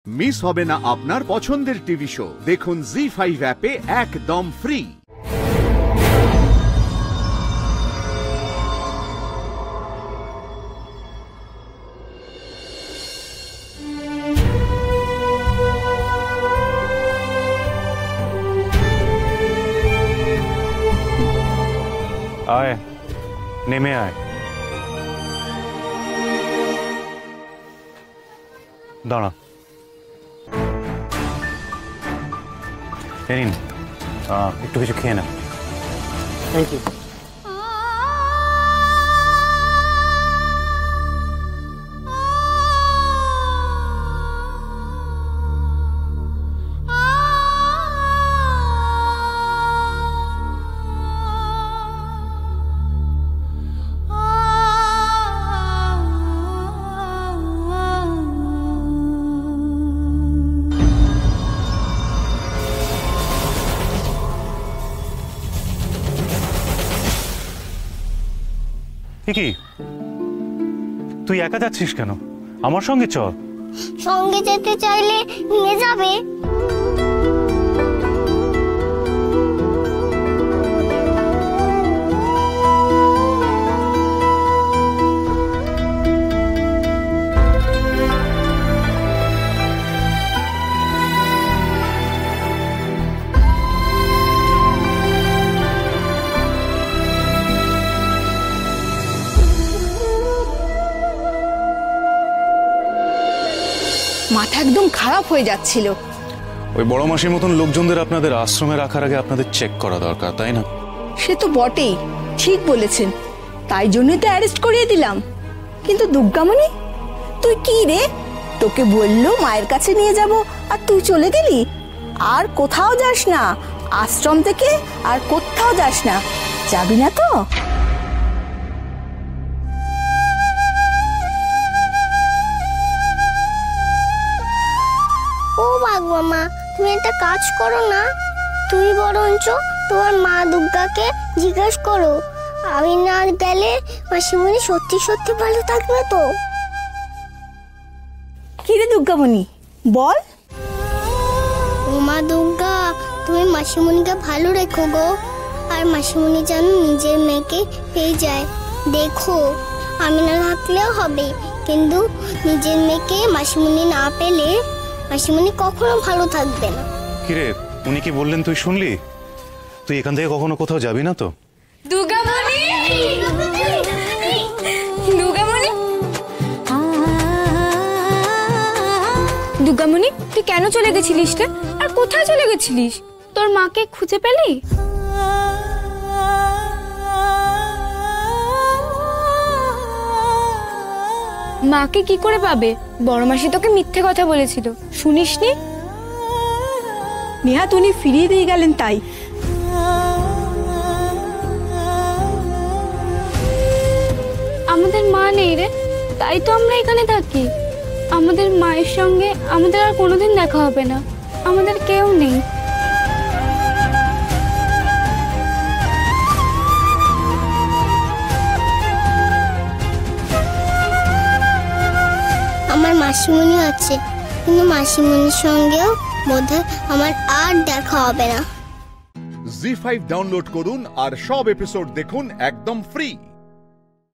Miss হবে না আপনার পছন্দের টিভি শো। দেখুন জি5 অ্যাপে একদম ফ্রি। আয়, নেমে আয়। দাঁড়া। নিন, একটু কিছু খেয়ে না। Thank you. কি তুই একা যাচ্ছিস কেন? আমার সঙ্গে চল। সঙ্গে যেতে চাইলে নিয়ে যাবে। মাথা একদম খারাপ হয়ে যাচ্ছিল। ওই বড় মাসির মতন লোকজনদের আপনাদের আশ্রমে রাখার আগে আপনাদের চেক করা দরকার, তাই না? সে তো বটেই, ঠিক বলেছেন। তাই জন্যই তো অ্যারেস্ট করিয়ে দিলাম। কিন্তু দুর্গামণি, তুই কি রে? তোকে বললো মায়ের কাছে নিয়ে যাব আর তুই চলে গেলি। আর কোথাও যাস না, আশ্রম থেকে আর কোথাও যাস না। যাবি না তো? ও বাগমামা, তুমি একটা কাজ করো না, তুমি বরঞ্চ তোমার মা দুর্গাকে জিজ্ঞেস করো, আমি না গেলে মাসিমণি সত্যি সত্যি ভালো থাকবে তো? কি রে দুর্গামণি, বল। ও মা দুর্গা, তুমি মাসিমণিকে ভালো রেখো গো। আর মাসিমণি যেন নিজের মেয়েকে পেয়ে যায়। দেখো, আমি না থাকলেও হবে, কিন্তু নিজের মেয়েকে মাসিমণি না পেলে মাসিমণি কখনো ভালো থাকবে না। কিরে, উনি কি বললেন তুই শুনলি? তুই এখান থেকে কখনো কোথাও যাবি না তো? দুর্গামণি, দুর্গামণি, দুর্গামণি, তুই কেন চলে গেছিলিস রে? আর কোথায় চলে গেছিলিস? তোর মাকে খুঁজে পেলি? মাকে কি করে পাবে? বড় মাসি তোকে মিথ্যে কথা বলেছিল, শুনিসনি? নেহাত উনি ফিরিয়ে দিয়ে গেলেন তাই। আমাদের মা নেই রে, তাই তো আমরা এখানে থাকি। আমাদের মায়ের সঙ্গে আমাদের আর কোনোদিন দেখা হবে না। আমাদের কেউ নেই। আমার মাসিমণি আছে, কিন্তু মাসিমণির সঙ্গেও বোধহয় আমার আর দেখা হবে না। জি5 ডাউনলোড করুন আর সব এপিসোড দেখুন একদম ফ্রি।